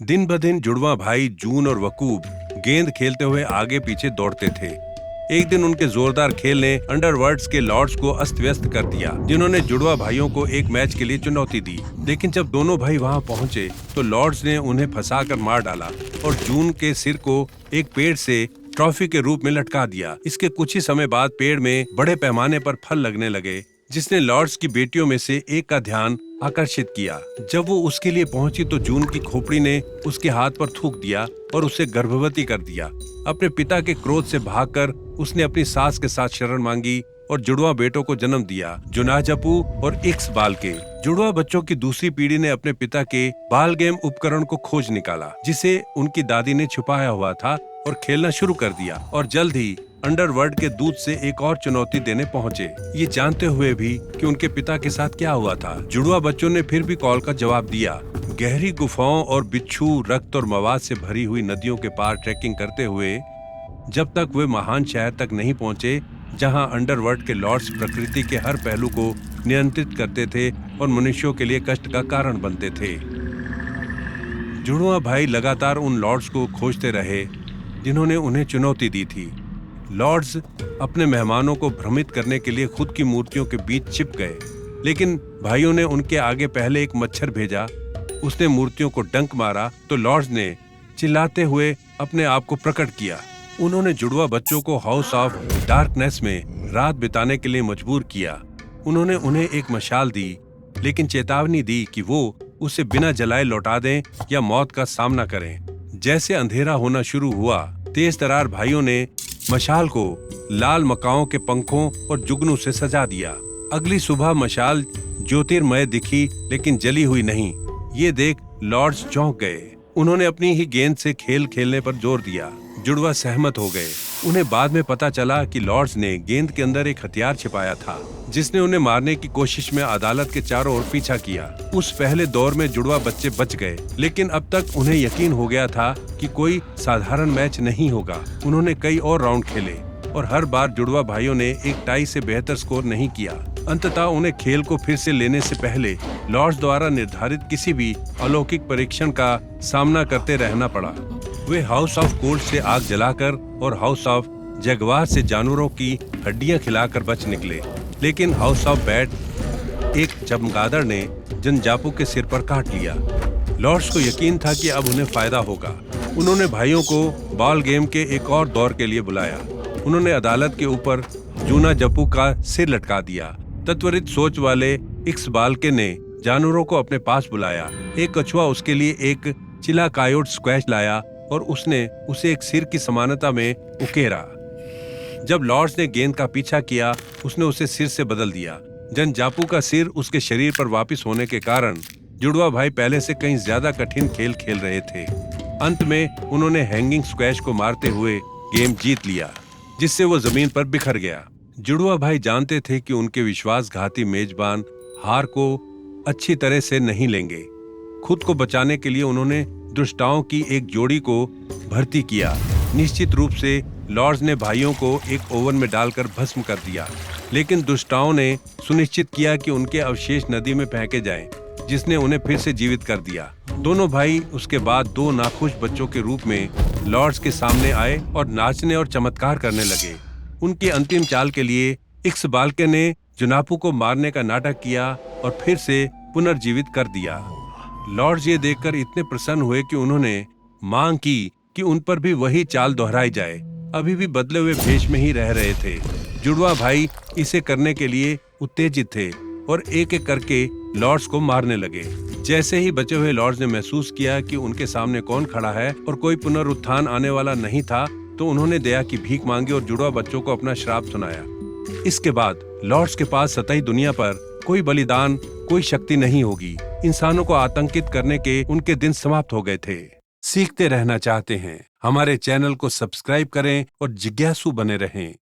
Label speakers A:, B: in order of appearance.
A: दिन ब दिन जुड़वा भाई जून और वकूब गेंद खेलते हुए आगे पीछे दौड़ते थे। एक दिन उनके जोरदार खेल ने अंडरवर्ल्ड्स के लॉर्ड्स को अस्त व्यस्त कर दिया, जिन्होंने जुड़वा भाइयों को एक मैच के लिए चुनौती दी। लेकिन जब दोनों भाई वहां पहुंचे तो लॉर्ड्स ने उन्हें फंसाकर मार डाला और जून के सिर को एक पेड़ से ट्रॉफी के रूप में लटका दिया। इसके कुछ ही समय बाद पेड़ में बड़े पैमाने पर फल लगने लगे, जिसने लॉर्ड्स की बेटियों में से एक का ध्यान आकर्षित किया। जब वो उसके लिए पहुंची तो जून की खोपड़ी ने उसके हाथ पर थूक दिया और उसे गर्भवती कर दिया। अपने पिता के क्रोध से भागकर उसने अपनी सास के साथ शरण मांगी और जुड़वा बेटों को जन्म दिया, जुनाजपू और इक्स बाल के। जुड़वा बच्चों की दूसरी पीढ़ी ने अपने पिता के बाल गेम उपकरण को खोज निकाला, जिसे उनकी दादी ने छुपाया हुआ था, और खेलना शुरू कर दिया। और जल्द ही अंडरवर्ल्ड के दूत से एक और चुनौती देने पहुंचे, ये जानते हुए भी कि उनके पिता के साथ क्या हुआ था। जुड़वा बच्चों ने फिर भी कॉल का जवाब दिया। गहरी गुफाओं और बिच्छू, रक्त और मवाद से भरी हुई नदियों के पार ट्रैकिंग करते हुए जब तक वे महान शहर तक नहीं पहुंचे, जहां अंडरवर्ल्ड के लॉर्ड्स प्रकृति के हर पहलू को नियंत्रित करते थे और मनुष्यों के लिए कष्ट का कारण बनते थे। जुड़वा भाई लगातार उन लॉर्ड्स को खोजते रहे जिन्होंने उन्हें चुनौती दी थी। लॉर्ड्स अपने मेहमानों को भ्रमित करने के लिए खुद की मूर्तियों के बीच छिप गए, लेकिन भाइयों ने उनके आगे पहले एक मच्छर भेजा। उसने मूर्तियों को डंक मारा तो लॉर्ड्स ने चिल्लाते हुए अपने आप को प्रकट किया। उन्होंने जुड़वा बच्चों को हाउस ऑफ डार्कनेस में रात बिताने के लिए मजबूर किया। उन्होंने उन्हें एक मशाल दी, लेकिन चेतावनी दी कि वो उसे बिना जलाए लौटा दें या मौत का सामना करें। जैसे अंधेरा होना शुरू हुआ, तेज तरार भाइयों ने मशाल को लाल मकाओं के पंखों और जुगनू से सजा दिया। अगली सुबह मशाल ज्योतिर्मय दिखी, लेकिन जली हुई नहीं। ये देख लॉर्ड्स चौंक गए। उन्होंने अपनी ही गेंद से खेल खेलने पर जोर दिया। जुड़वा सहमत हो गए। उन्हें बाद में पता चला कि लॉर्ड्स ने गेंद के अंदर एक हथियार छिपाया था, जिसने उन्हें मारने की कोशिश में अदालत के चारों ओर पीछा किया। उस पहले दौर में जुड़वा बच्चे बच गए, लेकिन अब तक उन्हें यकीन हो गया था कि कोई साधारण मैच नहीं होगा। उन्होंने कई और राउंड खेले और हर बार जुड़वा भाइयों ने एक टाई से बेहतर स्कोर नहीं किया। अंततः उन्हें खेल को फिर से लेने से पहले लॉर्ड्स द्वारा निर्धारित किसी भी अलौकिक परीक्षण का सामना करते रहना पड़ा। वे हाउस ऑफ कोल्ड से आग जलाकर और हाउस ऑफ जगवार से जानवरों की हड्डियां खिलाकर बच निकले, लेकिन हाउस ऑफ बैट एक चमगादड़ ने जनजापू के सिर पर काट लिया। लॉर्ड्स को यकीन था कि अब उन्हें फायदा होगा। उन्होंने भाइयों को बॉल गेम के एक और दौर के लिए बुलाया। उन्होंने अदालत के ऊपर जुनाजपू का सिर लटका दिया। तत्वरित सोच वाले इक्स बाल्के ने जानवरों को अपने पास बुलाया। एक कछुआ उसके लिए एक चिला कायोट स्क्वैश लाया और उसने उसे एक सिर की समानता में उकेरा। जब लॉर्ड्स ने गेंद का पीछा किया, उसने उसे सिर से बदल दिया। जनजापू का सिर उसके शरीर पर वापस होने के कारण जुड़वा भाई पहले से कहीं ज्यादा कठिन खेल खेल रहे थे। अंत में उन्होंने हैंगिंग स्क्वैश को मारते हुए गेम जीत लिया, जिससे वो जमीन पर बिखर गया। जुड़वा भाई जानते थे कि उनके विश्वासघाती मेजबान हार को अच्छी तरह से नहीं लेंगे। खुद को बचाने के लिए उन्होंने दुष्टाओं की एक जोड़ी को भर्ती किया। निश्चित रूप से लॉर्ड्स ने भाइयों को एक ओवन में डालकर भस्म कर दिया, लेकिन दुष्टाओं ने सुनिश्चित किया कि उनके अवशेष नदी में फेंके जाएं, जिसने उन्हें फिर से जीवित कर दिया। दोनों भाई उसके बाद दो नाखुश बच्चों के रूप में लॉर्ड्स के सामने आए और नाचने और चमत्कार करने लगे। उनकी अंतिम चाल के लिए इक्स बाल्के ने जुनापू को मारने का नाटक किया और फिर से पुनर्जीवित कर दिया। लॉर्ड्स ये देखकर इतने प्रसन्न हुए कि उन्होंने मांग की कि उन पर भी वही चाल दोहराई जाए। अभी भी बदले हुए भेष में ही रह रहे थे। जुड़वा भाई इसे करने के लिए उत्तेजित थे और एक एक करके लॉर्ड्स को मारने लगे। जैसे ही बचे हुए लॉर्ड्स ने महसूस किया कि उनके सामने कौन खड़ा है और कोई पुनरुत्थान आने वाला नहीं था, तो उन्होंने दया की भीख मांगी और जुड़वा बच्चों को अपना श्राप सुनाया। इसके बाद लॉर्ड्स के पास सतही दुनिया पर कोई बलिदान, कोई शक्ति नहीं होगी। इंसानों को आतंकित करने के उनके दिन समाप्त हो गए थे। सीखते रहना चाहते हैं? हमारे चैनल को सब्सक्राइब करें और जिज्ञासु बने रहें।